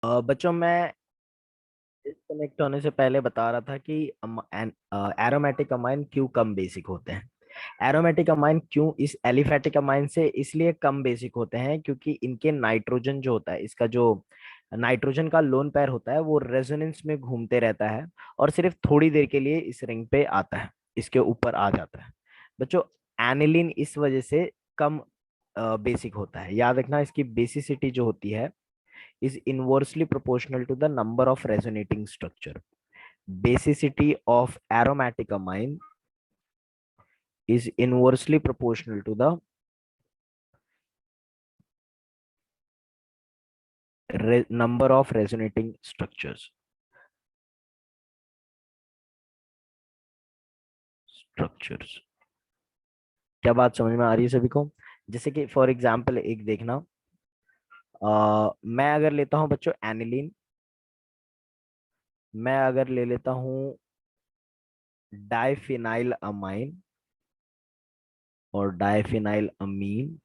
बच्चों मैं डिस्कनेक्ट होने से पहले बता रहा था कि एरोमेटिक अमाइन क्यों कम बेसिक होते हैं। एरोमेटिक अमाइन क्यों इस एलिफेटिक अमाइन से इसलिए कम बेसिक होते हैं क्योंकि इनके नाइट्रोजन जो होता है, इसका जो नाइट्रोजन का लोन पेयर होता है वो रेजोनेंस में घूमते रहता है और सिर्फ थोड़ी देर के लिए इस रिंग पे आता है, इसके ऊपर आ जाता है। बच्चों एनिलीन इस वजह से कम बेसिक होता है। याद रखना इसकी बेसिसिटी जो होती है is inversely proportional to the number of resonating structure. Basicity of aromatic amine is inversely proportional to the number of resonating structures। क्या बात समझ में आ रही है सभी को? जैसे कि फॉर एग्जांपल एक देखना, मैं अगर लेता हूं बच्चों एनिलीन, मैं अगर ले लेता हूं डाइफिनाइल अमाइन और डाइफिनाइल अमीन,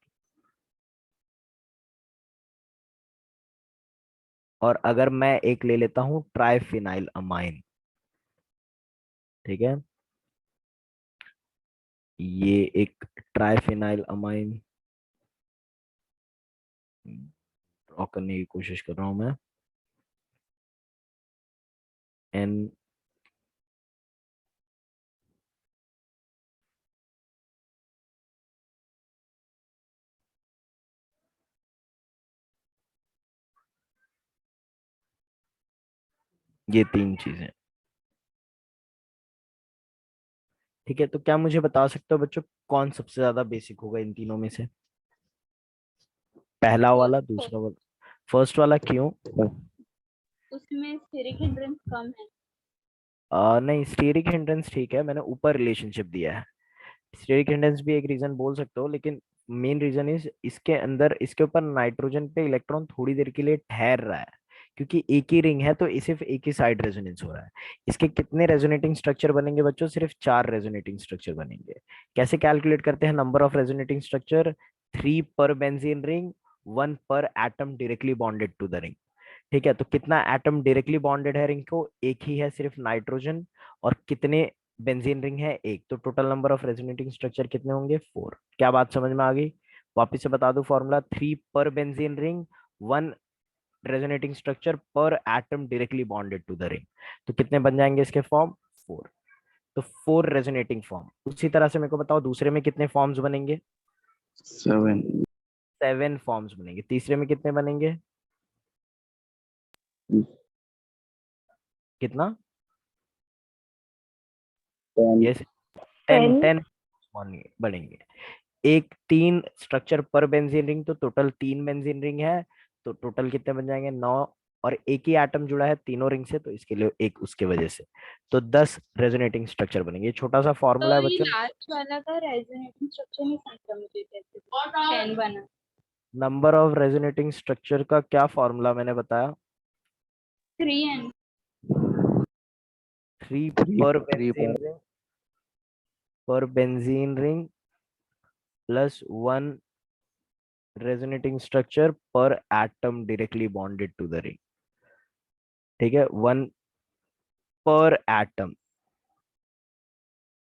और अगर मैं एक ले लेता हूं ट्राइफिनाइल अमाइन, ठीक है, ये एक ट्राइफिनाइल अमाइन ड्रॉ करने की कोशिश कर रहा हूं मैं। एन ये तीन चीजें, ठीक है। तो क्या मुझे बता सकते हो बच्चों कौन सबसे ज्यादा बेसिक होगा इन तीनों में से? पहला वाला, दूसरा वाला, फर्स्ट वाला क्यों? उसमें स्टेरिक हिंड्रेंस कम है। नहीं, स्टीरिक हिंड्रेंस ठीक है, मैंने ऊपर रिलेशनशिप दिया है। स्टीरिक हिंड्रेंस भी एक रीजन बोल सकते हो, लेकिन मेन रीजन इज इसके अंदर, इसके ऊपर नाइट्रोजन पे इलेक्ट्रॉन थोड़ी देर के लिए ठहर रहा है, क्योंकि एक ही रिंग है तो सिर्फ एक ही साइड रेजोनेंस हो रहा है। इसके कितने रेजोनेटिंग स्ट्रक्चर बनेंगे बच्चों? सिर्फ 4 रेजोनेटिंग स्ट्रक्चर बनेंगे। कैसे कैलकुलेट करते हैं नंबर ऑफ रेजोनेटिंग स्ट्रक्चर? 3 पर बेंजीन रिंग, 1 पर atom directly bonded to the ring. ठीक है, तो कितना एटम डायरेक्टली बॉन्डेड है रिंग को? एक ही है, सिर्फ नाइट्रोजन। और कितने बेंजीन रिंग है? एक। तो total number of resonating structure कितने होंगे? 4। क्या बात समझ में आ गई? वापिस से बता दो फॉर्मूला, 3 पर बेंजीन रिंग, 1 रेजोनेटिंग स्ट्रक्चर पर atom directly bonded to the ring. तो कितने बन जाएंगे इसके फॉर्म? 4। तो 4 रेजोनेटिंग फॉर्म। उसी तरह से मेरे को बताओ दूसरे में कितने फॉर्म्स बनेंगे? 7 7 फॉर्म्स बनेंगे। तीसरे में कितने बनेंगे? कितना? 10 यस, 10 10 बढ़ेंगे। एक 3 स्ट्रक्चर पर बेंजीन रिंग, तो टोटल 3 बेंजीन रिंग है। तो टोटल कितने बन जाएंगे? 9। और एक ही एटम जुड़ा है तीनों रिंग से, तो इसके लिए एक उसके वजह से तो 10 रेजोनेटिंग स्ट्रक्चर बनेंगे। ये छोटा सा तो फॉर्मूला है ये बच्चों। लास्ट वाला का रेजोनेटिंग स्ट्रक्चर नहीं समझा मुझे कैसे 10 बना। नंबर ऑफ रेजोनेटिंग स्ट्रक्चर का क्या फॉर्मूला मैंने बताया? 3n। 3 3 पर 3 बेंजीन पर रिंग, पर benzene ring plus 1 resonating structure पर atom directly bonded to the ring. ठीक है, 1 पर atom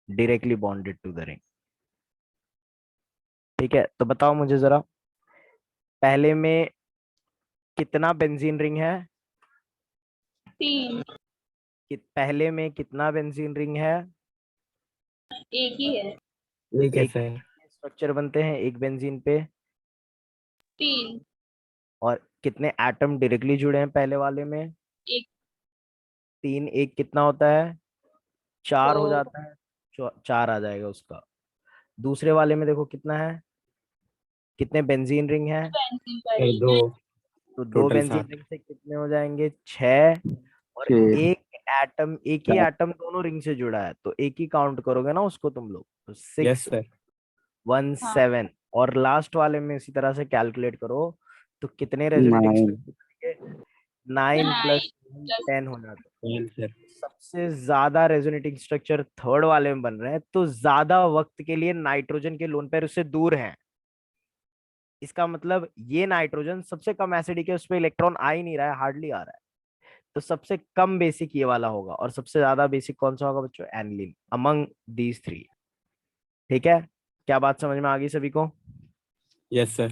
directly bonded to the ring. ठीक है, तो बताओ मुझे जरा, पहले में कितना बेंजीन रिंग है? 3। पहले में कितना बेंजीन रिंग है? एक ही है। ठीक है एक। सर। स्ट्रक्चर बनते हैं एक बेंजीन पे? 3। और कितने एटम डायरेक्टली जुड़े हैं पहले वाले में? एक। 3, एक कितना होता है? 4 हो 4। जाता है। 4 आ जाएगा उसका। दूसरे वाले में देखो कितना है, कितने बेंजीन रिंग है? बेंजीन सर पड़ी 2, है। तो 2 टोटल बेंजीन 7। रिंग से कितने हो जाएंगे? 6। और 6 एक एटम, एक ही 4। एटम दोनों रिंग से जुड़ा है, तो एक ही काउंट करोगे ना उसको तुम लोग, तो यस 6 सर। 1 हाँ। 7। और लास्ट वाले में इसी तरह से कैलकुलेट करो, तो कितने रेजोनेटिंग 9 स्ट्रक्चर? 9 plus 9 plus. 10 हो जाता है। सर। सबसे ज्यादा रेजोनेटिंग स्ट्रक्चर थर्ड वाले में बन रहे हैं, तो ज्यादा वक्त के लिए नाइट्रोजन के लोन पेयर उससे दूर हैं। इसका मतलब ये नाइट्रोजन सबसे कम एसिडिक है, उस पर इलेक्ट्रॉन आ ही नहीं रहा है, हार्डली आ रहा है। तो सबसे कम बेसिक ये वाला होगा, और सबसे ज्यादा बेसिक कौन सा होगा बच्चों? Aniline, among these three. ठीक है, क्या बात समझ में आ गई सभी को? Yes sir.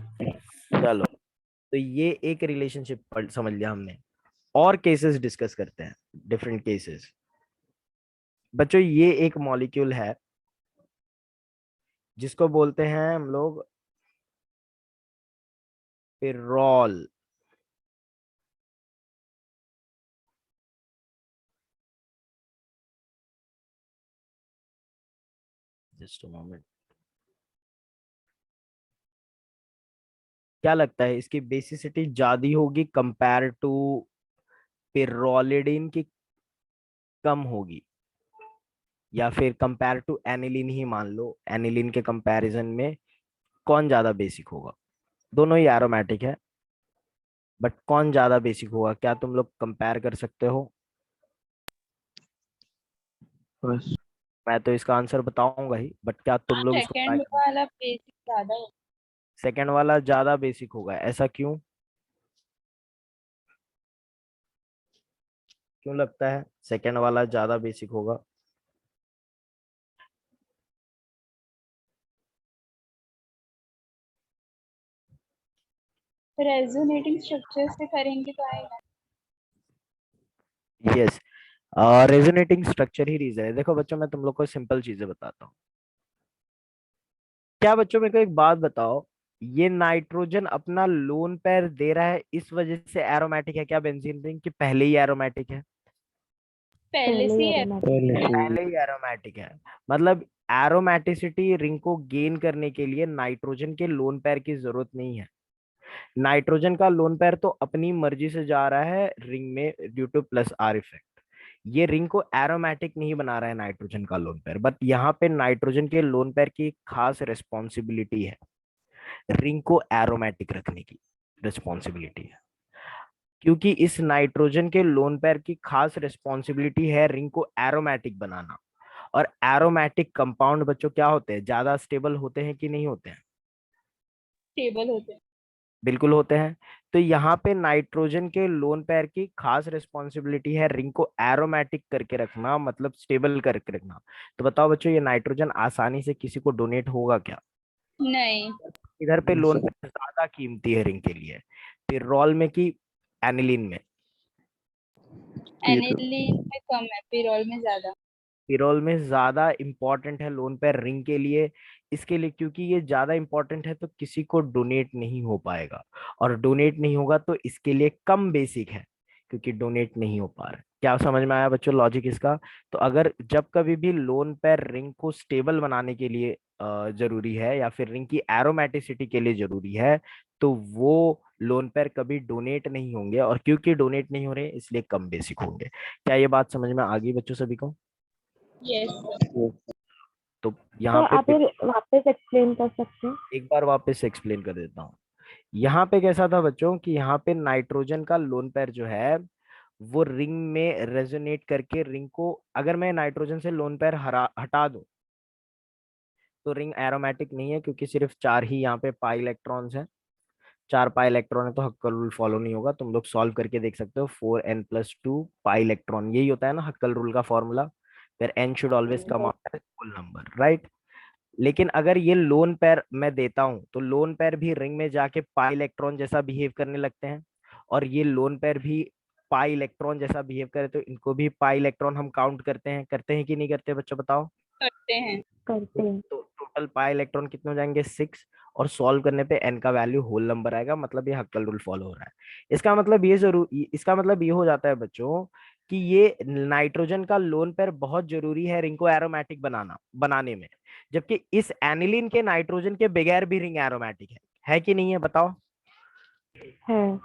चलो, तो ये एक रिलेशनशिप समझ लिया हमने। और केसेस डिस्कस करते हैं, डिफरेंट केसेस। बच्चों ये एक मॉलिक्यूल है जिसको बोलते हैं हम लोग पिरोल। Just a moment. क्या लगता है इसकी बेसिसिटी ज्यादा होगी कंपेयर टू पिरोलिडिन की, कम होगी, या फिर कंपेयर टू एनिलीन ही मान लो, एनिलीन के कंपैरिजन में कौन ज्यादा बेसिक होगा? दोनों ही एरोमेटिक है, बट कौन ज्यादा बेसिक होगा, क्या तुम लोग कंपेयर कर सकते हो? First. मैं तो इसका आंसर बताऊंगा ही, बट क्या तुम लोग इसको ट्राई सेकंड करो? वाला बेसिक ज्यादा है। सेकेंड वाला ज्यादा बेसिक होगा, ऐसा क्यों? क्यों लगता है सेकेंड वाला ज्यादा बेसिक होगा? रेजोनेटिंग स्ट्रक्चर से करेंगे तो आएगा। यस, रेजोनेटिंग स्ट्रक्चर ही रीजन है। देखो बच्चों, मैं तुम लोग को सिंपल चीजें बताता हूँ। क्या बच्चों, मेरे को एक बात बताओ, ये नाइट्रोजन अपना लोन पेयर दे रहा है इस वजह से एरोमेटिक है क्या बेंजीन रिंग, कि पहले ही एरोमेटिक है? पहले से ही है। पहले से पहले ही एरोमेटिक है। मतलब एरोमेटिसिटी रिंग को गेन करने के लिए नाइट्रोजन के लोन पेयर की जरूरत नहीं है। नाइट्रोजन का लोन पेयर तो अपनी मर्जी से जा रहा है रिंग में due two plus R effect. ये रिंग को एरोमेटिक नहीं बना रहा है नाइट्रोजन का लोन पेयर, बट यहाँ पे नाइट्रोजन के लोन पेयर की एक खास रिस्पॉन्सिबिलिटी है, रिंग को एरोमेटिक रखने की रिस्पॉन्सिबिलिटी है। क्योंकि इस नाइट्रोजन के लोन पेयर की खास रिस्पॉन्सिबिलिटी है रिंग को एरोमेटिक बनाना। और एरोमेटिक कंपाउंड बच्चों क्या होते हैं, ज्यादा स्टेबल होते हैं कि नहीं होते हैं? स्टेबल होते हैं। बिल्कुल होते हैं। तो यहाँ पे नाइट्रोजन के लोन पेयर की खास रिस्पॉन्सिबिलिटी है रिंग को एरोमेटिक करके रखना, मतलब स्टेबल करके रखना। तो बताओ बच्चों, ये नाइट्रोजन आसानी से किसी को डोनेट होगा क्या? नहीं, इधर पे लोन सर। पेयर ज्यादा कीमती है रिंग के लिए, फिर रोल में की एनिलीन में? एनिलीन में कम है, पिरोल में ज्यादा। पिरोल में ज्यादा इंपॉर्टेंट है लोन पेयर रिंग के लिए। इसके लिए क्योंकि ये ज्यादा इंपॉर्टेंट है तो किसी को डोनेट नहीं हो पाएगा, और डोनेट नहीं होगा तो इसके लिए कम बेसिक है, क्योंकि डोनेट नहीं हो पा रहा है। क्या समझ में आया बच्चों लॉजिक इसका? तो अगर जब कभी भी लोन पेयर रिंग को स्टेबल बनाने के लिए जरूरी है, या फिर रिंग की एरोमेटिसिटी के लिए जरूरी है, तो वो लोन पेयर कभी डोनेट नहीं होंगे, और क्योंकि डोनेट नहीं हो रहे इसलिए कम बेसिक होंगे। क्या ये बात समझ में आ गई बच्चों सभी को? यस। तो तो यहाँ पे आप ये वापस एक्सप्लेन कर सकते हैं? एक बार वापस से एक्सप्लेन कर देता हूँ। यहाँ पे कैसा था बच्चों, कि यहाँ पे नाइट्रोजन का लोन पेयर जो है वो रिंग में रेजोनेट करके रिंग को, अगर मैं नाइट्रोजन से लोन पेयर हटा दूं तो रिंग एरोमेटिक नहीं है, क्योंकि सिर्फ चार ही यहाँ पे पाई इलेक्ट्रॉन्स हैं। चार पाई इलेक्ट्रॉन है तो हक्कल रूल फॉलो नहीं होगा, तुम लोग सॉल्व करके देख सकते हो। 4n+2 पाई इलेक्ट्रॉन, यही होता है ना हक्कल रूल का फॉर्मूला। फिर n should always come after whole number, right? लेकिन अगर ये लोन पेयर मैं देता हूं तो लोन पेयर भी रिंग में जाके पाई इलेक्ट्रॉन जैसा बिहेव करने लगते हैं, और ये लोन पेयर भी पाई इलेक्ट्रॉन जैसा बिहेव करे, तो इनको भी पाई इलेक्ट्रॉन हम काउंट करते हैं कि नहीं करते बच्चों, बताओ? करते हैं। करते हैं। तो टोटल पाई इलेक्ट्रॉन कितने हो जाएंगे? 6। और सॉल्व करने पे n का वैल्यू होल नंबर आएगा, मतलब ये हक्कल रूल फॉलो हो रहा है। इसका मतलब ये हो जाता है बच्चों कि ये नाइट्रोजन का लोन पेयर बहुत जरूरी है रिंग को एरोमेटिक बनाने में, जबकि इस एनिलीन के नाइट्रोजन के बगैर भी रिंग एरोमेटिक है कि नहीं है, बताओ? है।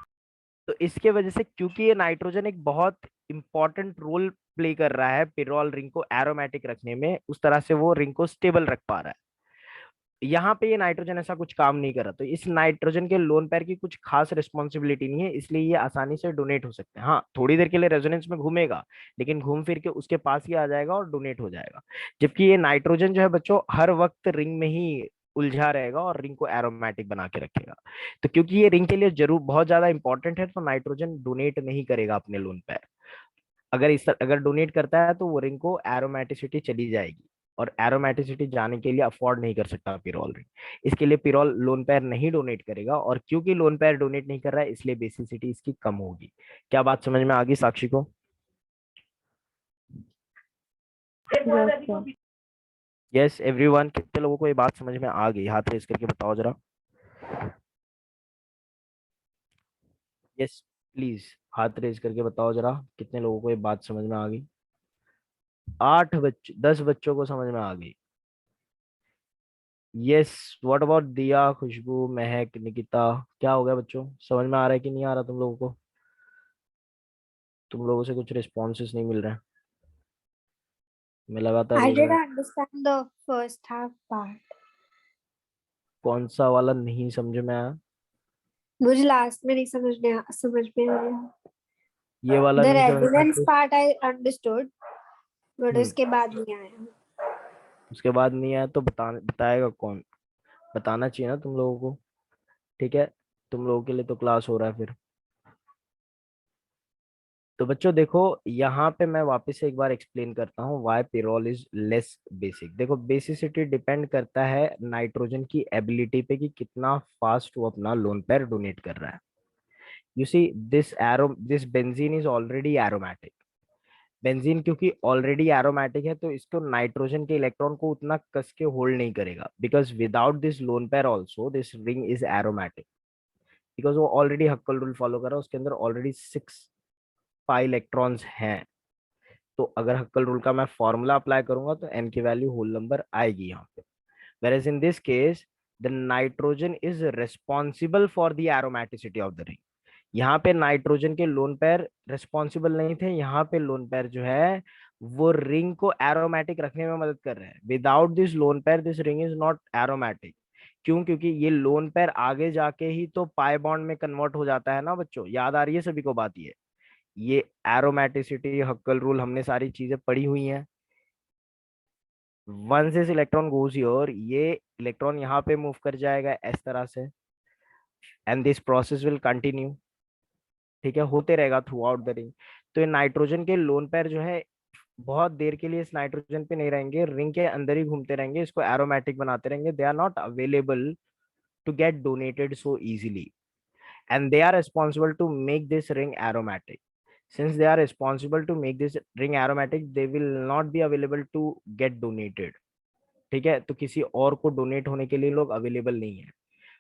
तो इसके वजह से, क्योंकि ये नाइट्रोजन एक बहुत इंपॉर्टेंट रोल प्ले कर रहा है पिरोल रिंग को एरोमेटिक रखने में, उस तरह से वो रिंग को स्टेबल रख पा रहा है। यहाँ पे ये नाइट्रोजन ऐसा कुछ काम नहीं कर रहा, तो इस नाइट्रोजन के लोन पेयर की कुछ खास रिस्पॉन्सिबिलिटी नहीं है, इसलिए ये आसानी से डोनेट हो सकते हैं। हाँ, थोड़ी देर के लिए रेजोनेंस में घूमेगा, लेकिन घूम फिर के उसके पास ही आ जाएगा और डोनेट हो जाएगा। जबकि ये नाइट्रोजन जो है बच्चों हर वक्त रिंग में ही उलझा रहेगा और रिंग को एरोमेटिक बना के रखेगा। तो क्योंकि ये रिंग के लिए जरूर बहुत ज्यादा इंपॉर्टेंट है, तो नाइट्रोजन डोनेट नहीं करेगा अपने लोन पेयर। अगर डोनेट करता है तो वो रिंग को एरोमेटिसिटी चली जाएगी, और एरोमेटिसिटी जाने के लिए अफोर्ड नहीं कर सकता पिरोल रिंग। इसके लिए पिरोल लोन पेयर नहीं डोनेट करेगा, और क्योंकि लोन पेयर डोनेट नहीं कर रहा है इसलिए बेसिसिटी इसकी कम होगी। क्या बात समझ में आ गई साक्षी को? Yes, sir. यस एवरीवन, कितने लोगों को ये बात समझ में आ गई? हाथ रेज करके बताओ जरा। यस प्लीज, हाथ रेज करके बताओ जरा, कितने लोगों को ये बात समझ में आ गई? 8 बच्चे, 10 बच्चों को समझ में आ गई। यस, व्हाट अबाउट दिया, खुशबू, महक, निकिता? क्या हो गया बच्चों, समझ में आ रहा है कि नहीं आ रहा तुम लोगों को? तुम लोगों से कुछ रिस्पॉन्सेस नहीं मिल रहे हैं, मैं लगातार I बोल रहा did हूँ। understand the first half part. कौन सा वाला नहीं समझ में आया? मुझे लास्ट में नहीं समझ में आया. ये वाला The नहीं समझ में resonance आया? part I understood, but हम्म, उसके बाद नहीं आया. उसके बाद नहीं आया तो बताएगा कौन? बताना चाहिए ना तुम लोगों को। ठीक है, तुम लोगों के लिए तो क्लास हो रहा है फिर। तो बच्चों देखो, यहाँ पे मैं वापस से एक बार एक्सप्लेन करता हूँ why pyrrole is less basic. देखो, बेसिसिटी डिपेंड करता है नाइट्रोजन की एबिलिटी पे कि कितना फास्ट वो अपना लोन पेयर डोनेट कर रहा है। You see this benzene is already aromatic. Benzene क्योंकि ऑलरेडी एरोमेटिक है तो इसको नाइट्रोजन के इलेक्ट्रॉन को उतना कस के होल्ड नहीं करेगा, because without this lone pair also this ring is aromatic. Because वो ऑलरेडी हक्कल रूल फॉलो कर रहा है, उसके अंदर ऑलरेडी 6 पाई इलेक्ट्रॉन्स हैं। तो अगर हक्कल रूल का मैं फॉर्मूला अप्लाई करूंगा तो एन की वैल्यू होल नंबर आएगी यहाँ पे। whereas in this case the nitrogen is responsible for the aromaticity of the ring। यहाँ पे नाइट्रोजन के लोन पेयर रिस्पॉन्सिबल नहीं थे, यहाँ पे लोन पेयर जो है वो रिंग को एरोमेटिक रखने में मदद कर रहे हैं। Without this lone pair this ring is not aromatic. क्यों? क्योंकि ये लोन पेयर आगे जाके ही तो पाई बॉन्ड में कन्वर्ट हो जाता है ना बच्चों, याद आ रही है सभी को बात? ये एरोमेटिसिटी, हक्कल रूल, हमने सारी चीजें पढ़ी हुई हैं। Once this electron goes your, ये इलेक्ट्रॉन यहाँ पे मूव कर जाएगा इस तरह से, and this process will continue. ठीक है, होते रहेगा थ्रू आउट द रिंग। तो ये नाइट्रोजन के लोन पेयर जो है बहुत देर के लिए इस नाइट्रोजन पे नहीं रहेंगे, रिंग के अंदर ही घूमते रहेंगे, इसको एरोमेटिक बनाते रहेंगे। They are not available to get donated so easily, and they are responsible to make this ring aromatic. Since they are responsible to make this ring aromatic, they will not be available to get donated। ठीक है, तो किसी और को donate होने के लिए लोग अवेलेबल नहीं है।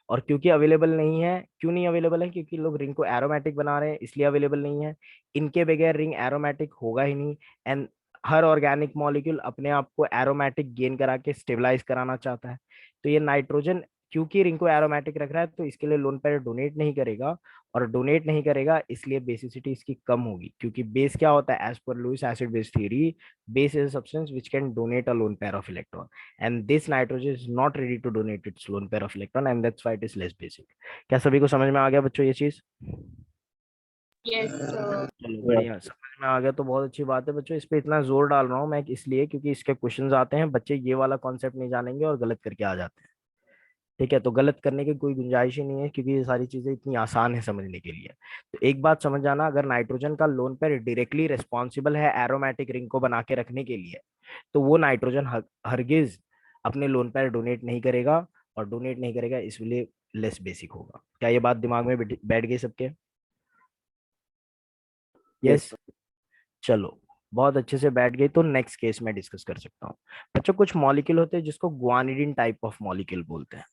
और क्योंकि अवेलेबल नहीं है, क्यों नहीं अवेलेबल है? क्योंकि लोग रिंग को एरोमेटिक बना रहे हैं इसलिए अवेलेबल नहीं है। इनके बगैर रिंग एरोमेटिक होगा ही नहीं। एंड हर ऑर्गेनिक मॉलिक्यूल अपने आप को एरोमेटिक गेन करा के स्टेबलाइज कराना चाहता है। तो ये नाइट्रोजन क्योंकि रिंग को एरोमेटिक रख रहा है तो इसके लिए लोन पेयर डोनेट नहीं करेगा, और डोनेट नहीं करेगा इसलिए बेसिसिटी इसकी कम होगी। क्योंकि बेस क्या होता है? एज पर Lewis acid base theory, base is a substance which can donate a lone pair of electron, and this nitrogen is not ready to donate its lone pair of electron, and that's why it is less basic। क्या सभी को समझ में आ गया बच्चों ये चीज? Yes, sir. चलो बढ़िया, समझ में आ गया तो बहुत अच्छी बात है बच्चों। इस पे इतना जोर डाल रहा हूँ मैं इसलिए क्योंकि इसके क्वेश्चंस आते हैं, बच्चे ये वाला कॉन्सेप्ट नहीं जानेंगे और गलत करके आ जाते हैं। ठीक है, तो गलत करने की कोई गुंजाइश ही नहीं है क्योंकि ये सारी चीजें इतनी आसान है समझने के लिए। तो एक बात समझ जाना, अगर नाइट्रोजन का लोन पेयर डायरेक्टली रिस्पॉन्सिबल है एरोमेटिक रिंग को बना के रखने के लिए, तो वो नाइट्रोजन हरगिज अपने लोन पेयर डोनेट नहीं करेगा, और डोनेट नहीं करेगा इसलिए लेस बेसिक होगा। क्या ये बात दिमाग में बैठ गई सबके? Yes, Yes. चलो बहुत अच्छे से बैठ गई। तो नेक्स्ट केस में डिस्कस कर सकता हूँ बच्चों। कुछ मॉलिक्यूल होते हैं जिसको गुआनिडीन टाइप ऑफ मॉलिक्यूल बोलते हैं।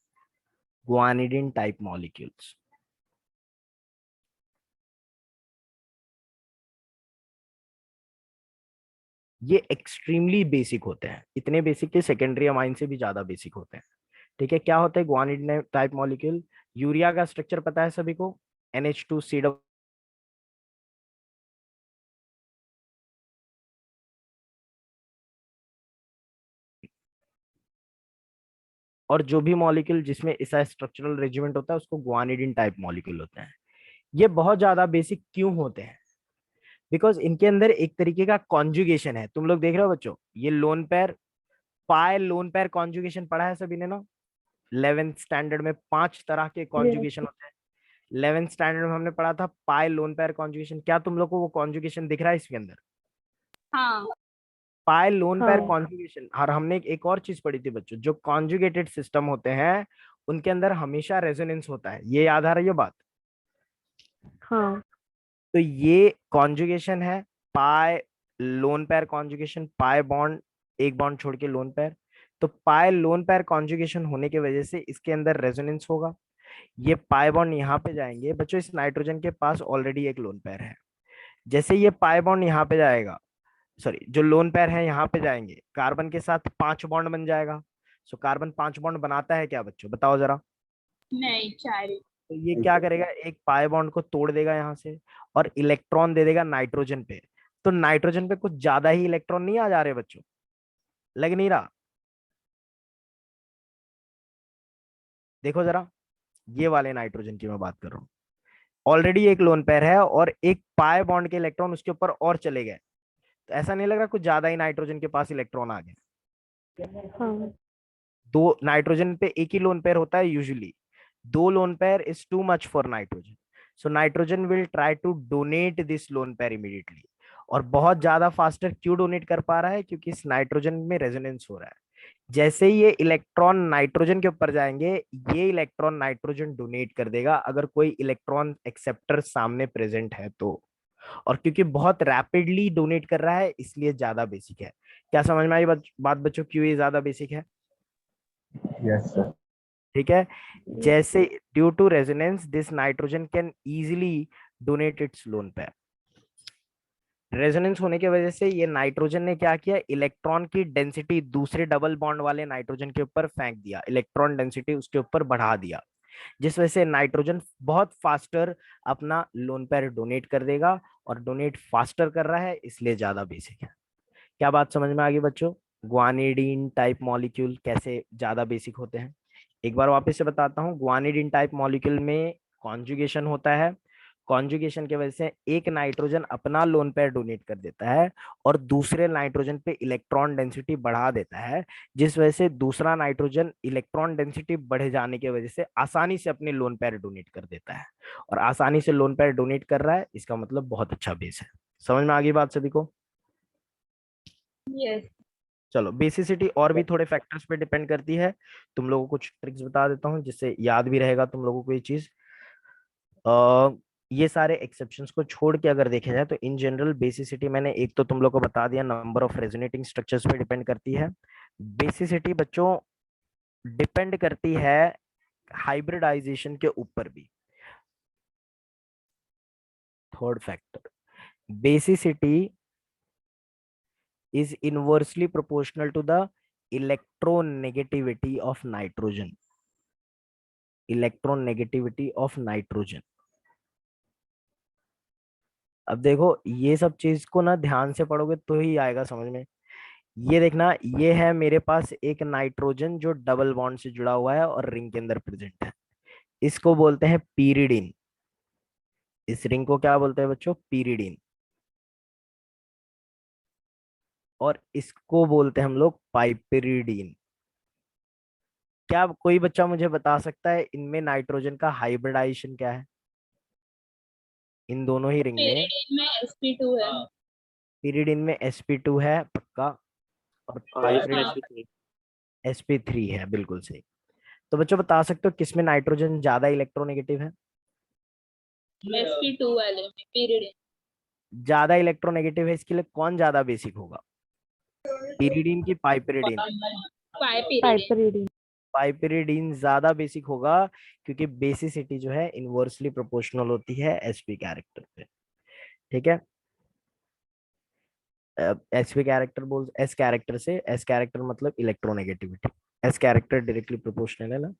गुआनिडीन टाइप मॉलिक्यूल्स, ये एक्सट्रीमली बेसिक होते हैं, इतने बेसिक के सेकेंडरी अमाइन से भी ज्यादा बेसिक होते हैं। ठीक है, क्या होता है गुआनिडीन टाइप मॉलिक्यूल? यूरिया का स्ट्रक्चर पता है सभी को, NH2 और जो भी मॉलिक्यूल जिसमें ऐसा स्ट्रक्चरल रेजिमेंट होता है उसको गुआनिडीन टाइप मॉलिक्यूल होते हैं। ये बहुत ज्यादा बेसिक क्यों होते हैं? बिकॉज इनके अंदर एक तरीके का कॉन्जुगेशन है। तुम लोग देख रहे हो बच्चों, ये लोन पेयर, पाई लोन पेयर कॉन्जुगेशन पढ़ा है सभी ने ना? 11th स्टैंडर्ड में 5 तरह के कॉन्जुगेशन Yes. होते हैं। 11th स्टैंडर्ड में हमने पढ़ा था पाई लोन पेयर कॉन्जुगेशन। क्या तुम लोग को वो कॉन्जुगेशन दिख रहा है इसके अंदर? हाँ पाई लोन पेयर हाँ कॉन्जुगेशन। और हमने एक और चीज पढ़ी थी बच्चों, जो कॉन्जुगेटेड सिस्टम होते हैं उनके अंदर हमेशा रेजोनेंस होता है। ये याद आ रही है बात? हाँ तो ये कॉन्जुगेशन है pi lone pair conjugation. Pi bond, एक बॉन्ड छोड़ के लोन पेयर। तो पाई लोन पेयर कॉन्जुगेशन होने की वजह से इसके अंदर रेजोनेंस होगा। ये पाई बॉन्ड यहाँ पे जाएंगे बच्चों, इस नाइट्रोजन के पास ऑलरेडी एक लोन पेयर है। जैसे ये पाई बॉन्ड यहाँ पे जाएगा, सॉरी जो लोन पेयर है यहाँ पे जाएंगे, कार्बन के साथ 5 बॉन्ड बन जाएगा। सो कार्बन 5 बॉन्ड बनाता है क्या बच्चों, बताओ जरा? नहीं, 4। तो ये क्या करेगा, एक पाई बॉन्ड को तोड़ देगा यहाँ से और इलेक्ट्रॉन दे देगा नाइट्रोजन पे। तो नाइट्रोजन पे कुछ ज्यादा ही इलेक्ट्रॉन नहीं आ जा रहे बच्चों? लग नहीं रहा? देखो जरा, ये वाले नाइट्रोजन की मैं बात कर रहा हूँ। ऑलरेडी एक लोन पेयर है और एक पाई बॉन्ड के इलेक्ट्रॉन उसके ऊपर और चले गए। तो ऐसा नहीं लग रहा कुछ ज्यादा ही नाइट्रोजन के पास इलेक्ट्रॉन आ गए? हाँ दो नाइट्रोजन पे एक ही लोन पेयर होता है यूजुअली। दो lone pair is too much for nitrogen. So nitrogen will try to donate this lone pair immediately. और बहुत ज्यादा फास्टर क्यों डोनेट कर पा रहा है? क्योंकि इस नाइट्रोजन में रेजोनेंस हो रहा है। जैसे ही ये इलेक्ट्रॉन नाइट्रोजन के ऊपर जाएंगे, ये इलेक्ट्रॉन नाइट्रोजन डोनेट कर देगा अगर कोई इलेक्ट्रॉन एक्सेप्टर सामने प्रेजेंट है तो। और क्योंकि बहुत रैपिडली डोनेट कर रहा है इसलिए ज्यादा बेसिक है। क्या समझ में आई बात बच्चों, क्यों ये ज्यादा बेसिक है? Yes, sir. ठीक है। yes. जैसे due to resonance this nitrogen can easily donate its lone pair. Resonance होने की वजह से ये नाइट्रोजन ने क्या किया, इलेक्ट्रॉन की डेंसिटी दूसरे डबल बॉन्ड वाले नाइट्रोजन के ऊपर फेंक दिया, इलेक्ट्रॉन डेंसिटी उसके ऊपर बढ़ा दिया। जिस वजह से नाइट्रोजन बहुत फास्टर अपना लोन पेयर डोनेट कर देगा। और डोनेट फास्टर कर रहा है इसलिए ज्यादा बेसिक है। क्या बात समझ में आ गई बच्चों? ग्वानिडीन टाइप मॉलिक्यूल कैसे ज्यादा बेसिक होते हैं, एक बार वापस से बताता हूँ। ग्वानिडीन टाइप मॉलिक्यूल में कॉन्जुगेशन होता है। कॉन्जुगेशन की वजह से एक नाइट्रोजन अपना लोन पेयर डोनेट कर देता है और दूसरे नाइट्रोजन पे इलेक्ट्रॉन डेंसिटी बढ़ा देता है। जिस वजह से दूसरा नाइट्रोजन इलेक्ट्रॉन डेंसिटी बढ़े जाने की वजह से आसानी से अपने लोन पेयर डोनेट कर देता है। और आसानी से लोन पेयर डोनेट कर रहा है इसका मतलब बहुत अच्छा बेस है। समझ में आ गई बात सभी को? यस। चलो, बेसिसिटी और भी थोड़े फैक्टर्स पे डिपेंड करती है। तुम लोगों को कुछ ट्रिक्स बता देता हूँ जिससे याद भी रहेगा तुम लोगों को ये चीज। अ, ये सारे एक्सेप्शंस को छोड़ के अगर देखे जाए तो इन जनरल बेसिसिटी मैंने एक तो तुम लोग को बता दिया, नंबर ऑफ रेजोनेटिंग स्ट्रक्चर्स पे डिपेंड करती है। बेसिसिटी बच्चों डिपेंड करती है हाइब्रिडाइजेशन के ऊपर भी। Third factor, basicity is inversely proportional to the electronegativity of nitrogen. Electronegativity of nitrogen. अब देखो ये सब चीज को ना ध्यान से पढ़ोगे तो ही आएगा समझ में। ये देखना, ये है मेरे पास एक नाइट्रोजन जो डबल बॉन्ड से जुड़ा हुआ है और रिंग के अंदर प्रेजेंट है। इसको बोलते हैं पीरिडीन। इस रिंग को क्या बोलते हैं बच्चों? पीरिडीन। और इसको बोलते हैं हम लोग पाइपेरिडीन। क्या कोई बच्चा मुझे बता सकता है इनमें नाइट्रोजन का हाइब्रिडाइजेशन क्या है? इन दोनों ही रिंग में पेरिडीन में sp2 है। पीरिडिन में sp2 है पक्का। और पाइपरिड हाँ, sp3 है, बिल्कुल सही। तो बच्चों बता सकते हो किसमें नाइट्रोजन ज्यादा इलेक्ट्रोनेगेटिव है? sp2 वाले में पेरिडीन। ज्यादा इलेक्ट्रोनेगेटिव है, इसके लिए कौन ज्यादा बेसिक होगा, पीरिडीन की पाइपरिडीन? पाइपेरिडीन। Piperidine. पाइपरिडीन ज्यादा बेसिक होगा क्योंकि बेसिसिटी जो है इनवर्सली प्रोपोर्शनल होती है sp कैरेक्टर पे। ठीक है। एसपी कैरेक्टर बोल, एस कैरेक्टर से, एस कैरेक्टर मतलब electronegativity, S character directly proportional है ना।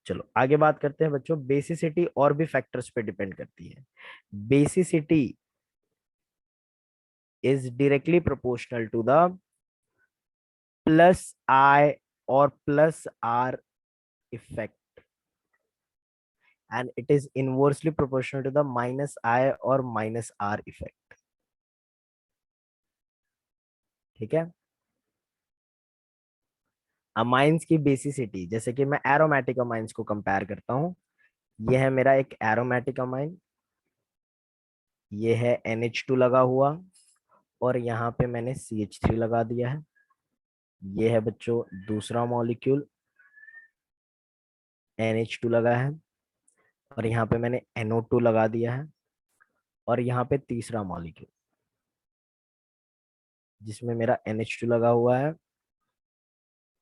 चलो आगे बात करते हैं बच्चों। बेसिसिटी और भी फैक्टर्स पे डिपेंड करती है। Basicity is directly proportional to the plus I और plus R effect and it is inversely proportional to the minus I और माइनस आर इफेक्ट। ठीक है। अमाइंस की बेसिसिटी, जैसे कि मैं एरोमेटिक अमाइंस को कंपेयर करता हूँ। ये है मेरा एक एरोमेटिक अमाइन, ये है NH2 लगा हुआ, और यहाँ पे मैंने CH3 लगा दिया है। ये है बच्चों दूसरा मॉलिक्यूल, NH2 लगा है, और यहाँ पे मैंने NO2 लगा दिया है, और यहाँ पे तीसरा मॉलिक्यूल जिसमें मेरा NH2 लगा हुआ है,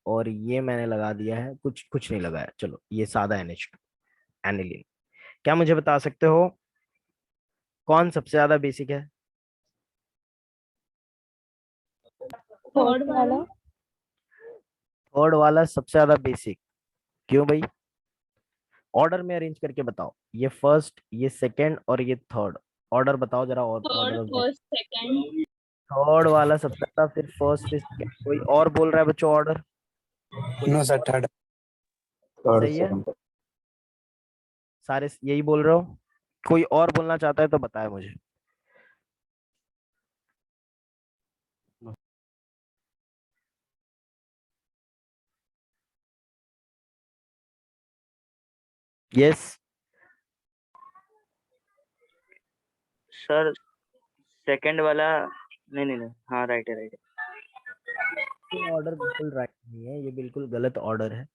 और ये मैंने लगा दिया है, कुछ कुछ नहीं लगाया, चलो ये सादा NH2 एनिलीन। क्या मुझे बता सकते हो कौन सबसे ज्यादा बेसिक है? थर्ड वाला। थर्ड वाला सबसे ज्यादा बेसिक, क्यों भाई? ऑर्डर में अरेंज करके बताओ, ये फर्स्ट, ये सेकंड और ये थर्ड, ऑर्डर बताओ जरा, और third order of basic. First second. Third वाला सबसे ज्यादा, फिर फर्स्ट, फिर second। कोई और बोल रहा है बच्चों order? No sir, third. Third सही है, सेकंड। सारे यही बोल रहे हो? कोई और बोलना चाहता है तो बताए मुझे। यस। सर सेकंड वाला, नहीं नहीं नहीं, हाँ राइट है, राइट है। ये ऑर्डर बिल्कुल राइट नहीं है, ये बिल्कुल गलत ऑर्डर है।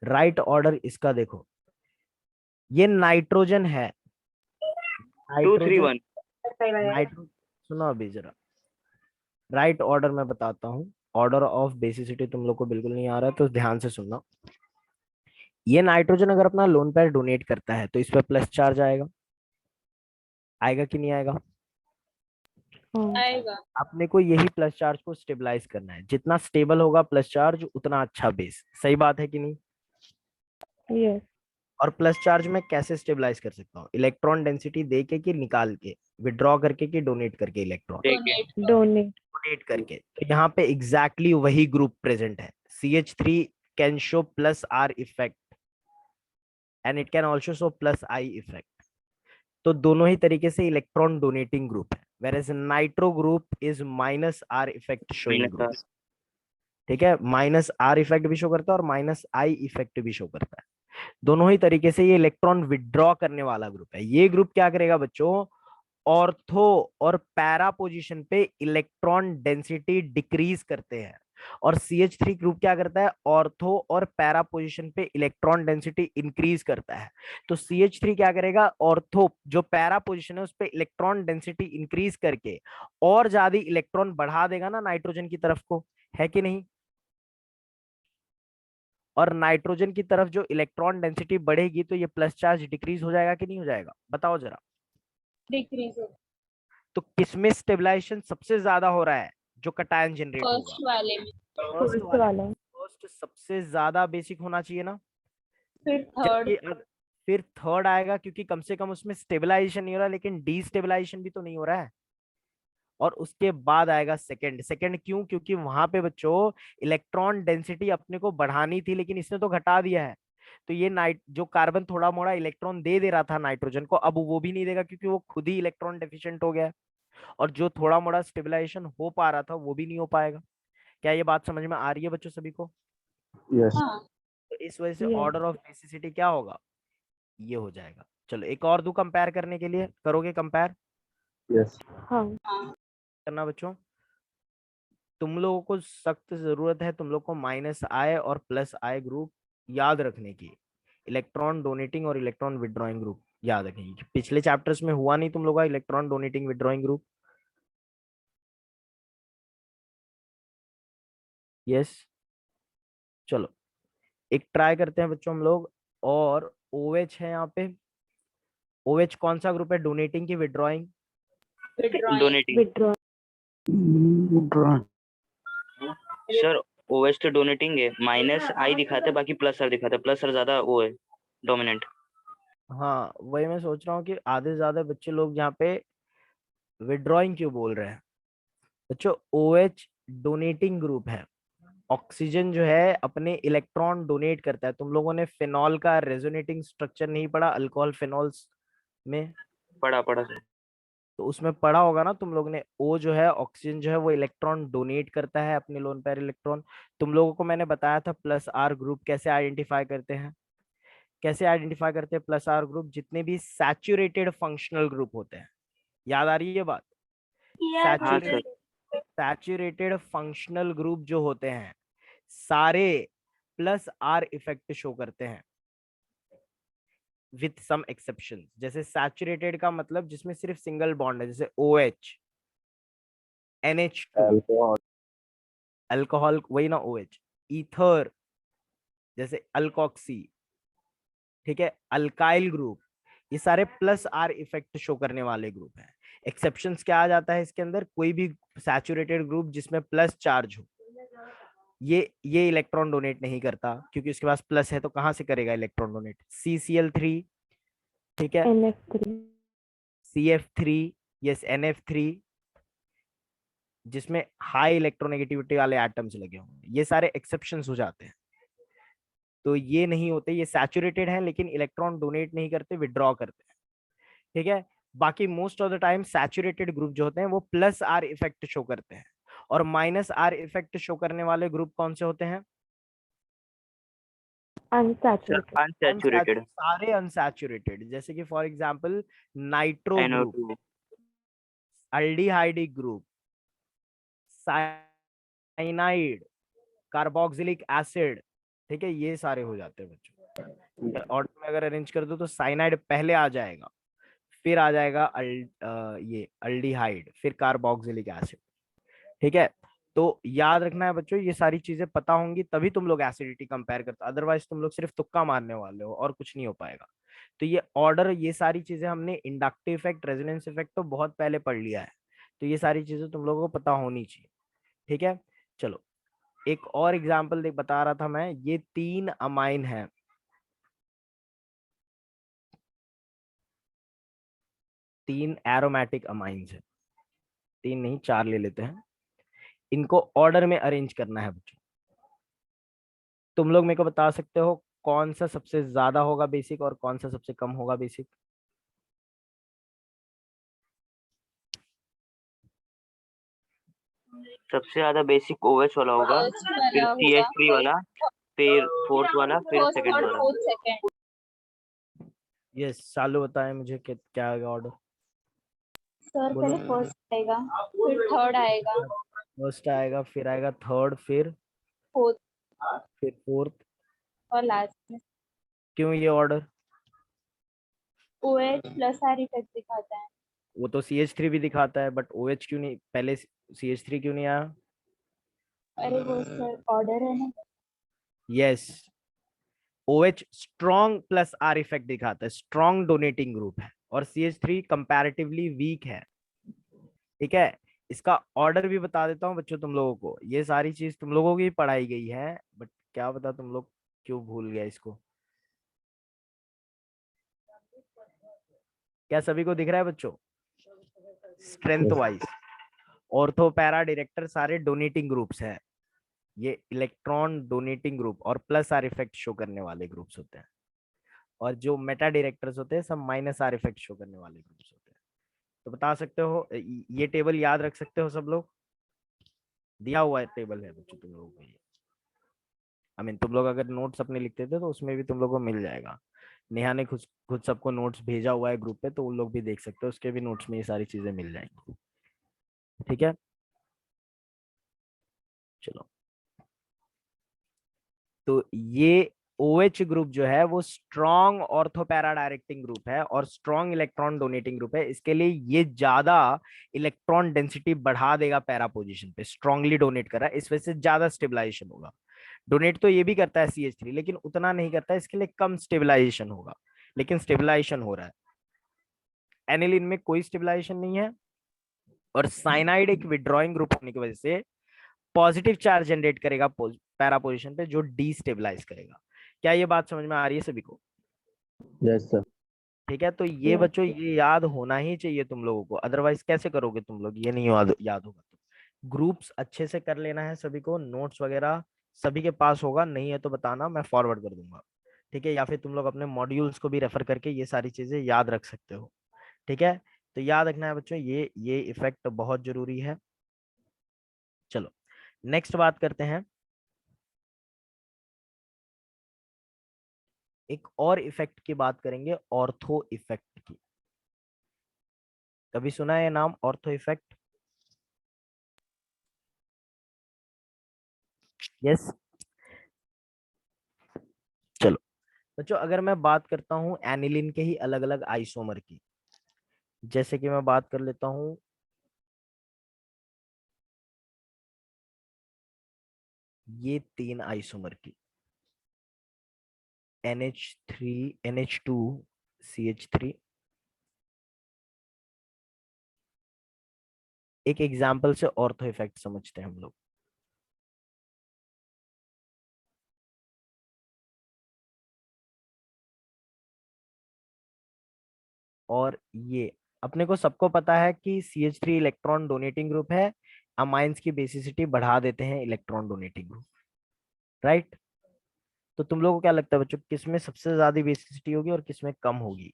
राइट ऑर्डर इसका देखो, ये नाइट्रोजन है, 2 3 नाइट्रोजन, 1। नाइट्रो सुनो अभी जरा, राइट ऑर्डर मैं बताता हूँ। ऑर्डर ऑफ बेसिसिटी तुम लोग को बिल्कुल नहीं आ रहा है तो ध्यान से सुनना। ये नाइट्रोजन अगर अपना लोन पेयर डोनेट करता है तो इस पे प्लस चार्ज आएगा, आएगा कि नहीं आएगा? हाँ, आएगा। आपने को यही प्लस चार्ज को स्टेबलाइज करना है, जितना स्टेबल होगा प्लस चार्ज उतना अच्छा बेस, सही बात है कि नहीं? yes, और प्लस चार्ज में कैसे स्टेबलाइज कर सकता हूँ? इलेक्ट्रॉन डेंसिटी दे के कि निकाल के, विड्रॉ करके कि डोनेट करके इलेक्ट्रॉन? ठीक है। donate, डोनेट करके। तो यहाँ पे एग्जैक्टली वही ग्रुप प्रेजेंट है। CH3 can show plus R effect and it can also show plus I effect. तो दोनों ही तरीके से इलेक्ट्रॉन डोनेटिंग ग्रुप है, where nitro group is minus R effect showing group. Minus. ठीक है, माइनस R इफेक्ट भी शो करता है और माइनस I इफेक्ट भी शो करता है। दोनों ही तरीके से ये इलेक्ट्रॉन विड्रॉ करने वाला ग्रुप है। ये ग्रुप क्या करेगा बच्चों? ऑर्थो और पैरा पोजीशन पे इलेक्ट्रॉन डेंसिटी डिक्रीज करते हैं, और CH3 ग्रुप क्या करता है? ऑर्थो और पैरा पोजीशन पे इलेक्ट्रॉन डेंसिटी इंक्रीज करता है। तो CH3 क्या करेगा? ऑर्थो जो पैरा पोजीशन है उस पे इलेक्ट्रॉन डेंसिटी इंक्रीज करके और ज्यादा इलेक्ट्रॉन बढ़ा देगा ना नाइट्रोजन की तरफ को, है कि नहीं? और नाइट्रोजन की तरफ जो इलेक्ट्रॉन डेंसिटी बढ़ेगी तो ये प्लस चार्ज डिक्रीज हो जाएगा कि नहीं हो जाएगा? बताओ जरा। डिक्रीज हो। तो किसमें स्टेबलाइजेशन सबसे ज्यादा हो रहा है? जो कटायन जनरेट होगा, फर्स्ट वाले में। फर्स्ट first वाले। वाला, फर्स्ट सबसे ज्यादा बेसिक होना चाहिए ना, फिर थर्ड। जबकि फिर थर्ड आएगा, क्योंकि कम से कम उसमें स्टेबलाइजेशन नहीं हो रहा, लेकिन डीस्टेबलाइजेशन भी तो नहीं हो रहा है। और उसके बाद आएगा सेकंड। सेकंड क्यों? क्योंकि वहां पे बच्चों इलेक्ट्रॉन डेंसिटी अपने को बढ़ानी थी, लेकिन इसने तो घटा दिया है। तो ये नाइट जो कार्बन थोड़ा मोड़ा इलेक्ट्रॉन दे रहा था नाइट्रोजन को, अब वो भी नहीं देगा, क्योंकि वो खुद ही इलेक्ट्रॉन डेफिशिएंट हो गया है। और जो थोड़ा मोड़ा स्टेबलाइजेशन हो पा रहा था वो भी नहीं हो पाएगा। क्या ये बात समझ में आ रही है बच्चों सभी को? यस। हाँ। तो इस वजह से yes, ऑर्डर ऑफ बेसिसिटी क्या होगा? ये हो जाएगा। चलो एक और दो कंपेयर करने के लिए, करोगे कंपेयर? यस। हाँ, हाँ। करना बच्चों, तुम लोगों को सख्त जरूरत है तुम लोग को माइनस I और प्लस I ग्रुप याद रखने की। इलेक्ट्रॉन डोनेटिंग और इलेक्ट्रॉन विड्रॉइंग ग्रुप याद रखने की। पिछले चैप्टर्स में हुआ नहीं तुम लोग का electron donating withdrawing group? Yes. चलो एक ट्राई करते हैं बच्चों हम लोग। और OH है यहाँ पे, OH कौन सा ग्रुप है? डोनेटिंग की withdrawing? Donating. withdraw, sir OS तो डोनेटिंग है, माइनस आई दिखाता है, बाकी प्लस आर दिखाता है, प्लस आर ज्यादा वो है डोमिनेंट। हाँ वही मैं सोच रहा हूँ कि आधे से ज्यादा बच्चे लोग यहाँ पे विड्रॉइंग क्यों बोल रहे हैं। बच्चों OH डोनेटिंग ग्रुप है। ऑक्सीजन जो है अपने इलेक्ट्रॉन डोनेट करता है। तुम लोगों ने फिनॉल का रेजोनेटिंग स्ट्रक्चर नहीं पढ़ा, अल्कोहल फिनॉल्स में? पढ़ा पढ़ा सर। तो उसमें पढ़ा होगा ना तुम लोग ने, ओ जो है ऑक्सीजन जो है वो इलेक्ट्रॉन डोनेट करता है अपने लोन पेयर इलेक्ट्रॉन। तुम लोगों को मैंने बताया था प्लस आर ग्रुप कैसे आइडेंटिफाई करते हैं। कैसे आइडेंटिफाई करते हैं प्लस आर ग्रुप? जितने भी सैचुरेटेड फंक्शनल ग्रुप होते हैं, याद आ रही है ये बात? Yes, हाँ saturate sir. Saturated functional group जो होते हैं सारे प्लस आर इफेक्ट शो करते हैं विथ सम एक्सेप्शन। जैसे सैचुरेटेड का मतलब जिसमें सिर्फ सिंगल बॉन्ड है, जैसे OH, NH2, Alcohol. अल्कोहल वही ना OH, ईथर जैसे अल्कोक्सी, ठीक है, अल्काइल ग्रुप, ये सारे प्लस आर इफेक्ट शो करने वाले ग्रुप हैं। एक्सेप्शंस क्या आ जाता है इसके अंदर? कोई भी सैचुरेटेड ग्रुप जिसमें प्लस चार्ज हो, ये इलेक्ट्रॉन डोनेट नहीं करता, क्योंकि उसके पास प्लस है तो कहां से करेगा इलेक्ट्रॉन डोनेट? CCl3, ठीक है, NF3. CF3, यस NF3, जिसमें हाई इलेक्ट्रोनेगेटिविटी वाले एटम्स लगे होंगे, ये सारे एक्सेप्शंस हो जाते हैं। तो ये नहीं होते, ये सैचुरेटेड है लेकिन इलेक्ट्रॉन डोनेट नहीं करते, विड्रॉ करते हैं, ठीक है। बाकी most of the time saturated group जो होते हैं वो प्लस आर इफेक्ट शो करते हैं, और माइनस आर इफेक्ट शो करने वाले ग्रुप कौन से होते हैं? Sir Unsaturated. अनसैचुरेटेड। सारे अनसैचुरेटेड, जैसे कि for example nitro group, NO2। Aldehyde group, cyanide, carboxylic acid, ठीक है, ये सारे हो जाते हैं बच्चों। ऑर्डर में अगर अरेंज कर दो तो साइनाइड पहले आ जाएगा, फिर आ जाएगा ये अल्डिहाइड, फिर कार्बोक्सिलिक एसिड, ठीक है। तो याद रखना है बच्चों, ये सारी चीजें पता होंगी तभी तुम लोग एसिडिटी कंपेयर करते, अदरवाइज तुम लोग सिर्फ तुक्का मारने वाले हो और कुछ नहीं हो पाएगा। तो ये ऑर्डर, ये सारी चीजें हमने इंडक्टिव इफेक्ट, रेजोनेंस इफेक्ट तो बहुत पहले पढ़ लिया है, तो ये सारी चीजें तुम लोगों को पता होनी चाहिए, ठीक है। चलो एक और एग्जांपल देख बता रहा था मैं, ये 3 अमाइन है, 3 एरोमेटिक अमाइंस है, 3 नहीं 4 ले लेते हैं। इनको ऑर्डर में अरेंज करना है बच्चों। तुम लोग मेरे को बता सकते हो कौन सा सबसे ज्यादा होगा बेसिक और कौन सा सबसे कम होगा बेसिक? सबसे ज्यादा बेसिक OH वाला होगा, first फिर वाला होगा, CH3 वाला, फिर फोर्थ वाला, फिर first सेकंड और वाला। fourth second. यस चालू बताएं मुझे कि क्या आएगा ऑर्डर। सर बोलो। पहले फर्स्ट आएगा, फिर थर्ड आएगा, फर्स्ट आएगा, फिर आएगा थर्ड, फोर्थ फिर फोर्थ। और लास्ट में क्यों ये order? OH plus R effect दिखाता है। वो तो CH3 भी दिखाता है, बट OH क्यों नहीं पहले, CH3 क्यों नहीं आया? अरे वो सर ऑर्डर है ना। Yes, OH strong plus R effect दिखाता है, स्ट्रॉन्ग डोनेटिंग ग्रुप है, और CH3 कंपैरेटिवली वीक है, ठीक है। इसका ऑर्डर भी बता देता हूँ बच्चों तुम लोगों को, ये सारी चीज तुम लोगों की पढ़ाई गई है, बट क्या पता तुम लोग क्यों भूल गए इसको। क्या सभी को दिख रहा है बच्चों? Strength Yes. Wise ortho para director सारे डोनेटिंग ग्रुप्स हैं, ये इलेक्ट्रॉन डोनेटिंग ग्रुप और प्लस आर इफेक्ट शो करने वाले ग्रुप्स होते हैं, और जो मेटा डायरेक्टर्स होते हैं सब माइनस आर इफेक्ट शो करने वाले ग्रुप्स होते हैं। तो बता सकते हो, ये टेबल याद रख सकते हो सब लोग? दिया हुआ है टेबल है बच्चों तुम लोगों को ये, आई मीन तुम लोग अगर नोट्स अपने लिखते थे तो उसमें भी तुम लोग को मिल जाएगा। नेहा ने खुद खुद सबको नोट्स भेजा हुआ है ग्रुप पे, तो उन लोग भी देख सकते हो, उसके भी नोट्स में ये सारी चीजें मिल जाएंगी, ठीक है। चलो, तो ये OH ग्रुप जो है वो स्ट्रॉन्ग ऑर्थोपैरा डायरेक्टिंग ग्रुप है और स्ट्रॉन्ग इलेक्ट्रॉन डोनेटिंग ग्रुप है, इसके लिए ये ज्यादा इलेक्ट्रॉन डेंसिटी बढ़ा देगा पैरा पोजीशन पे, स्ट्रांगली डोनेट कर रहा है, इस वजह से ज्यादा स्टेबलाइजेशन होगा। डोनेट तो ये भी करता है CH3, लेकिन उतना नहीं करता है, इसके लिए कम स्टेबलाइजेशन होगा, लेकिन स्टेबलाइजेशन हो रहा है। एनिलीन में कोई स्टेबलाइजेशन नहीं है, और साइनाइड एक विड्रॉइंग ग्रुप होने की वजह से पॉजिटिव चार्ज जनरेट करेगा पैरा पोजीशन पे, जो डीस्टेबलाइज करेगा। क्या ये बात समझ में आ रही है सभी को? Yes, sir. ठीक है, तो ये Yes. बच्चों ये याद होना ही चाहिए तुम लोगों को, अदरवाइज कैसे करोगे तुम लोग, ये नहीं याद होगा तो। ग्रुप्स अच्छे से कर लेना है सभी को, नोट्स वगैरह सभी के पास होगा, नहीं है तो बताना, मैं फॉरवर्ड कर दूंगा, ठीक है। या फिर तुम लोग अपने मॉड्यूल्स को भी रेफर करके ये सारी चीजें याद रख सकते हो, ठीक है। तो याद रखना है बच्चों, ये इफेक्ट बहुत जरूरी है। चलो नेक्स्ट बात करते हैं, एक और इफेक्ट की बात करेंगे, ऑर्थो इफेक्ट की। कभी सुना है ये नाम, ऑर्थो इफेक्ट? यस। चलो बच्चों, अगर मैं बात करता हूं एनिलिन के ही अलग अलग आइसोमर की, जैसे कि मैं बात कर लेता हूं ये 3 आइसोमर की, NH3 NH2 CH3। एक एग्जाम्पल से ऑर्थो इफेक्ट समझते हैं हम लोग। और ये अपने को सबको पता है कि CH3 इलेक्ट्रॉन डोनेटिंग ग्रुप है, अमाइंस की बेसिसिटी बढ़ा देते हैं इलेक्ट्रॉन डोनेटिंग ग्रुप, राइट? तो तुम लोगों को क्या लगता है बच्चों, किसमें सबसे ज्यादा बेसिसिटी होगी और किसमें कम होगी?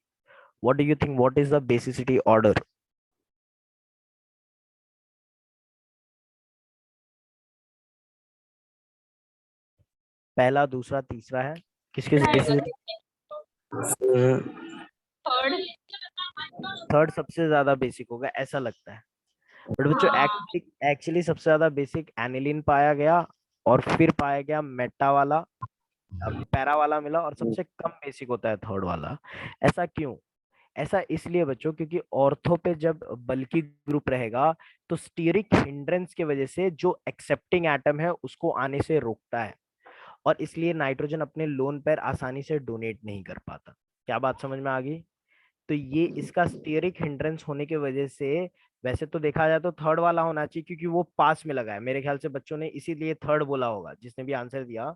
What do you think, what is the basicity order? पहला, दूसरा, तीसरा है, किसकी बेसिसिटी? थर्ड। थर्ड सबसे ज्यादा बेसिक होगा ऐसा लगता है, बट बच्चों हाँ। एक्चुअली एक्चुअली सबसे ज्यादा बेसिक एनिलिन पाया गया, और फिर पाया गया मेटा वाला, अब पैरा वाला मिला, और सबसे कम बेसिक होता है थर्ड वाला। ऐसा क्यों? ऐसा इसलिए बच्चों क्योंकि ऑर्थो पे जब बल्की ग्रुप रहेगा तो स्टीरिक हिंड्रेंस की वजह से जो एक्सेप्टिंग एटम है उसको आने से रोकता है, और इसलिए नाइट्रोजन अपने लोन पेयर आसानी से डोनेट नहीं कर पाता। क्या बात समझ में आ गई? तो ये इसका स्टीरिक हिंड्रेंस होने की वजह से, वैसे तो देखा जाए तो थर्ड वाला होना चाहिए क्योंकि वो पास में लगा है, मेरे ख्याल से बच्चों ने इसीलिए थर्ड बोला होगा, जिसने भी आंसर दिया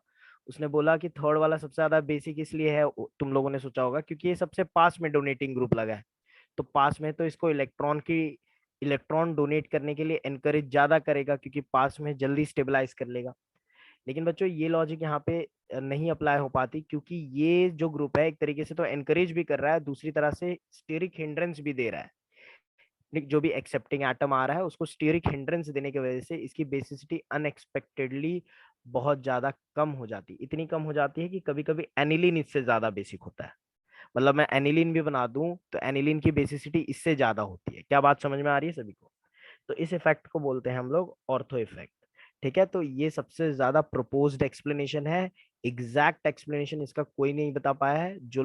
उसने बोला कि थर्ड वाला सबसे ज्यादा बेसिक इसलिए है, तुम लोगों ने सोचा होगा क्योंकि ये सबसे पास में डोनेटिंग ग्रुप लगा है, तो पास में तो इसको इलेक्ट्रॉन डोनेट करने के लिए एनकरेज ज्यादा करेगा क्योंकि पास में जल्दी स्टेबलाइज कर लेगा। लेकिन बच्चों ये लॉजिक यहाँ पे नहीं अप्लाई हो पाती, क्योंकि ये जो ग्रुप है एक तरीके से तो एनकरेज भी कर रहा है, दूसरी तरह से स्टेरिक हिंड्रेंस भी दे रहा है। जो भी एक्सेप्टिंग एटम आ रहा है उसको स्टेरिक हिंड्रेंस देने की वजह से इसकी बेसिसिटी अनएक्सपेक्टेडली बहुत ज्यादा कम हो जाती है, इतनी कम हो जाती है कि कभी कभी एनिलीन इससे ज्यादा बेसिक होता है। मतलब मैं एनिलीन भी बना दूं तो एनिलीन की बेसिसिटी इससे ज्यादा होती है। क्या बात समझ में आ रही है सभी को? तो इस इफेक्ट को बोलते हैं हम लोग ऑर्थो इफेक्ट। ठीक है, तो ये सबसे ज्यादा प्रपोज्ड एक्सप्लेनेशन है, एग्जैक्ट एक्सप्लेनेशन इसका कोई नहीं बता पाया है। जो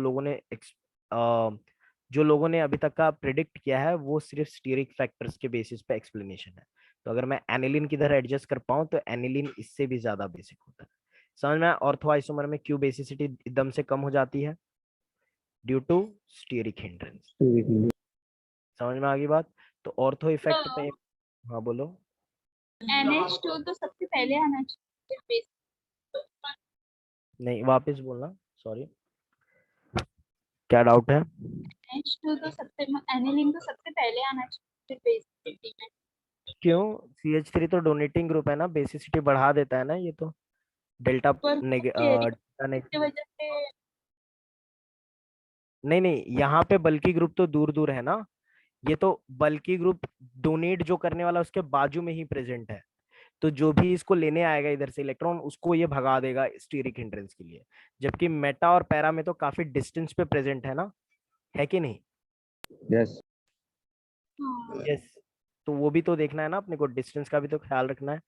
लोगों ने अभी तक का प्रिडिक्ट किया है वो सिर्फ स्टीरिक फैक्टर्स के बेसिस पे एक्सप्लेनेशन है। तो अगर मैं एनिलिन किधर एडजस्ट कर पाऊं तो एनिलिन इससे भी ज्यादा बेसिक होता है। समझ में? ऑर्थो आइसोमर में क्यों बेसिसिटी एकदम से कम हो जाती है? Due to steric hindrance. समझ में आ गई बात? तो ऑर्थो इफेक्ट पे, हाँ बोलो। NH2 तो सबसे पहले आना चाहिए। नहीं, वापस बोलना, सॉरी, क्या डाउट है? NH2 तो सबसे, एनिलीन तो सबसे पहले आना चाहिए बेसिसिटी में। क्यों? CH3 तो डोनेटिंग ग्रुप है ना, बेसिसिटी बढ़ा देता है ना ये तो, डेल्टा पर स्टेरिक डेल्टा की नेगेटिव। वजह से। नहीं नहीं, यहाँ पे बल्कि ग्रुप तो दूर दूर है ना, ये तो बल्कि ग्रुप डोनेट जो करने वाला उसके बाजू में ही प्रेजेंट है, तो जो भी इसको लेने आएगा इधर से इलेक्ट्रॉन उसको ये भगा देगा स्टीरिक हिंड्रेंस के लिए। जबकि मेटा और पैरा में तो काफी डिस्टेंस पे प्रेजेंट है ना, है कि नहीं? Yes. हाँ। यस। तो वो भी तो देखना है ना अपने को, डिस्टेंस का भी तो ख्याल रखना है।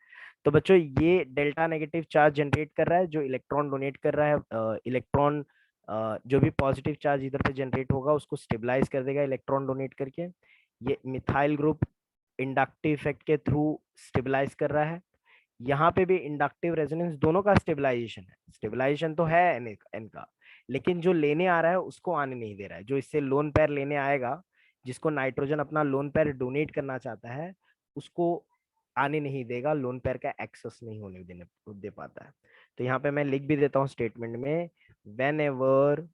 तो बच्चों ये डेल्टा नेगेटिव चार्ज जनरेट कर रहा है जो इलेक्ट्रॉन डोनेट कर रहा है, इलेक्ट्रॉन जो भी पॉजिटिव चार्ज इधर पे जनरेट होगा उसको स्टेबलाइज कर देगा इलेक्ट्रॉन डोनेट करके। ये मिथाइल ग्रुप इंडक्टिव इफेक्ट के थ्रू स्टेबलाइज कर रहा है। यहाँ पे भी इंडक्टिव रेजोनेंस, दोनों का स्टेबलाइजेशन है, स्टेबलाइजेशन तो है एन का, लेकिन जो लेने आ रहा है उसको आने नहीं दे रहा है। जो इससे लोन पेयर लेने आएगा, जिसको नाइट्रोजन अपना लोन पेयर डोनेट करना चाहता है, उसको आने नहीं देगा, लोन पेयर का एक्सेस नहीं होने देने दे पाता है। तो यहाँ पे मैं लिख भी देता हूँ स्टेटमेंट में, when ever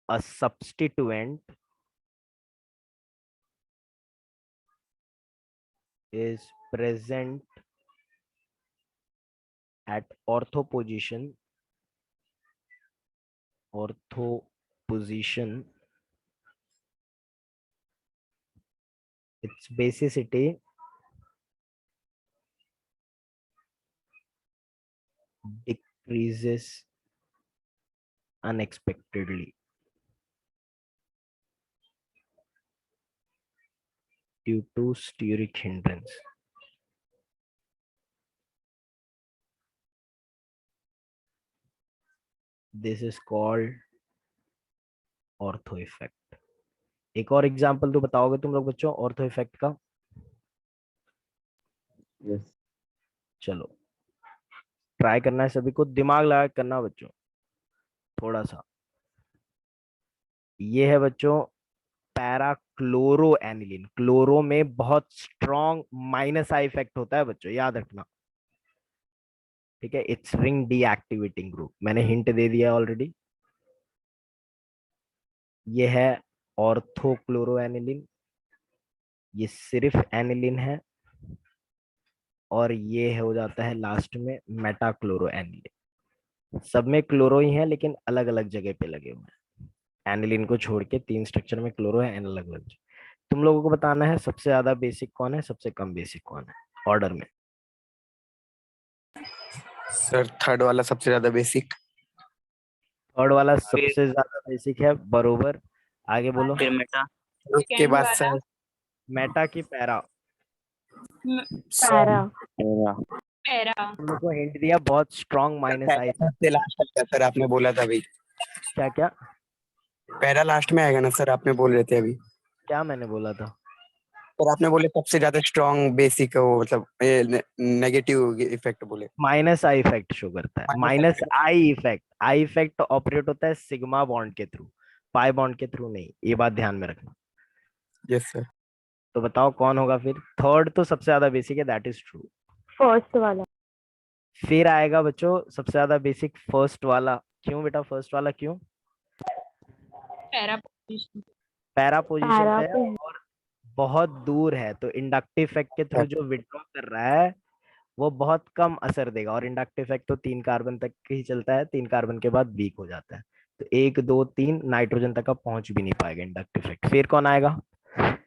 a substituent is present at ortho position ortho position, its basicity decreases unexpectedly due to steric hindrance. This is called ortho effect. एक और एग्जांपल तो बताओगे तुम लोग बच्चों ऑर्थो इफेक्ट का? Yes. चलो ट्राई करना है सभी को, दिमाग लगा के करना बच्चों थोड़ा सा। ये है बच्चों पैरा क्लोरो एनिलीन। क्लोरो में बहुत स्ट्रॉन्ग माइनस आई इफेक्ट होता है बच्चों, याद रखना। ठीक है, इट्स रिंग डीएक्टिवेटिंग ग्रुप, मैंने हिंट दे दिया ऑलरेडी। ये है ऑर्थो क्लोरो एनिलीन, ये सिर्फ एनिलीन है, और ये हो जाता है लास्ट में मेटा क्लोरो एनिलीन। सब में क्लोरो ही है लेकिन अलग अलग जगह पे लगे हुए हैं। एनिलीन को छोड़ के 3 स्ट्रक्चर में क्लोरो है, अलग अलग। तुम लोगों को बताना है सबसे ज्यादा बेसिक कौन है, सबसे कम बेसिक कौन है, ऑर्डर में। सर थर्ड वाला सबसे ज्यादा बेसिक। थर्ड वाला सबसे ज्यादा बेसिक है, बरोबर। आगे बोलो। फिर मेटा, उसके बाद सर मेटा की पैरा। पैरा। पैरा। तुम लोग को हिंट दिया, बहुत स्ट्रॉन्ग माइनस आई। सबसे लास्ट आएगा सर, आपने बोला था अभी। क्या क्या पैरा लास्ट में आएगा ना सर, आपने बोल रहे थे अभी। क्या मैंने बोला था? और आपने बोले सबसे ज्यादा स्ट्रॉन्ग बेसिक है वो, मतलब नेगेटिव इफेक्ट बोले। माइनस आई इफेक्ट शो करता है, minus I effect. I effect operate होता है सिग्मा बॉन्ड के थ्रू, पाई बॉन्ड के थ्रू नहीं, ये बात ध्यान में रखना। Yes sir. तो बताओ कौन होगा फिर? थर्ड तो सबसे ज्यादा बेसिक है, दैट इज ट्रू। फर्स्ट वाला। फिर आएगा बच्चों सबसे ज्यादा बेसिक फर्स्ट वाला। क्यों बेटा फर्स्ट वाला क्यों? Para position. Para position para पे है पे और बहुत दूर है, तो इंडक्टिव इफेक्ट के थ्रू जो विड्रॉ कर रहा है वो बहुत कम असर देगा। और इंडक्टिव इफेक्ट तो 3 कार्बन तक ही चलता है, 3 कार्बन के बाद वीक हो जाता है। तो 1 2 3 नाइट्रोजन तक का पहुंच भी नहीं पाएगा इंडक्टिव इफेक्ट। फिर कौन आएगा?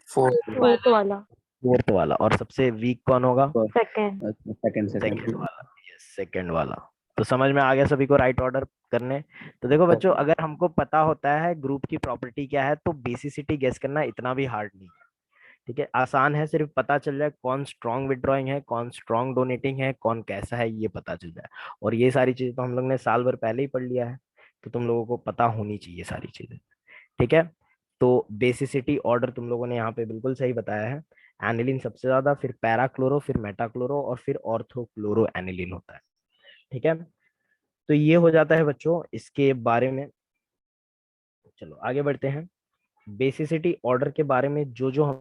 फोर्थ वाला। फोर्थ वाला। और सबसे वीक कौन होगा? सेकंड। Second. सेकंड वाला। यस, सेकंड वाला। तो समझ में आ गया सभी को राइट ऑर्डर करने? तो देखो बच्चों, अगर हमको पता होता है ग्रुप की प्रॉपर्टी क्या है तो बेसिसिटी गेस करना इतना भी हार्ड नहीं है। ठीक है, आसान है, सिर्फ पता चल जाए कौन स्ट्रॉन्ग विड्रॉइंग है, कौन स्ट्रॉन्ग डोनेटिंग है, कौन कैसा है, ये पता चल जाए। और ये सारी चीजें तो हम लोग ने साल भर पहले ही पढ़ लिया है, तो तुम लोगों को पता होनी चाहिए सारी चीजें। ठीक है, तो बेसिसिटी ऑर्डर तुम लोगों ने यहाँ पे बिल्कुल सही बताया है। एनिलीन सबसे ज्यादा, फिर पैराक्लोरो, फिर मेटाक्लोरो, और फिर ऑर्थोक्लोरो एनिलीन होता है। ठीक है, तो ये हो जाता है बच्चों इसके बारे में। चलो आगे बढ़ते हैं। बेसिसिटी ऑर्डर के बारे में जो जो हम